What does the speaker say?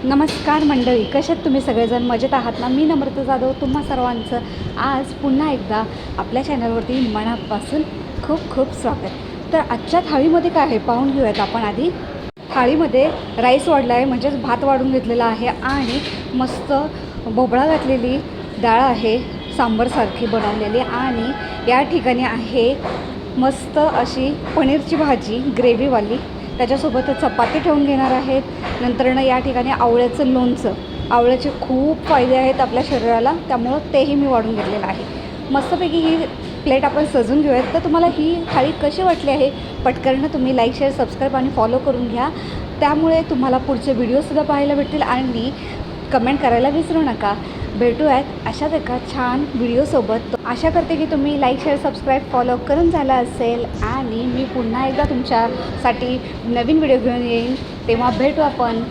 नमस्कार मंडळी, कशात तुम्ही सगळेजण मजेत आहात ना? मी नम्रता जाधव तुम्हा सर्वांचं आज पुन्हा एकदा आपल्या चॅनलवरती मनापासून खूप खूप स्वागत. तर आजच्या थाळीमध्ये काय आहे पाहून घेऊयात आपण. आधी थाळीमध्ये राईस वाढला आहे, म्हणजेच भात वाढून घेतलेला आहे आणि मस्त भोपळा घातलेली डाळ आहे, सांबरसारखी बनवलेली. आणि या ठिकाणी आहे मस्त अशी पनीरची भाजी ग्रेव्हीवाली, त्याच्यासोबत चपाती ठेवून घेणार आहेत. नंतरनं या ठिकाणी आवळ्याचं लोणचं. आवळ्याचे खूप फायदे आहेत आपल्या शरीराला, त्यामुळं तेही मी वाढून घेतलेलं आहे. मस्तपैकी ही प्लेट आपण सजून घेऊयात. तर तुम्हाला ही थाळी कशी वाटली आहे पटकन तुम्ही लाईक, शेअर, सबस्क्राईब आणि फॉलो करून घ्या. त्यामुळे तुम्हाला पुढचे व्हिडिओसुद्धा पाहायला भेटतील आणि कमेंट करायला विसरू नका. भेटूयात अशाच एका छान व्हिडिओसोबत. आशा करते की तुम्ही लाईक, शेअर, सबस्क्राईब, फॉलो करून झाला असेल आणि मी पुन्हा एकदा तुमच्यासाठी नवीन व्हिडिओ घेऊन येईन. तेव्हा भेटू आपण.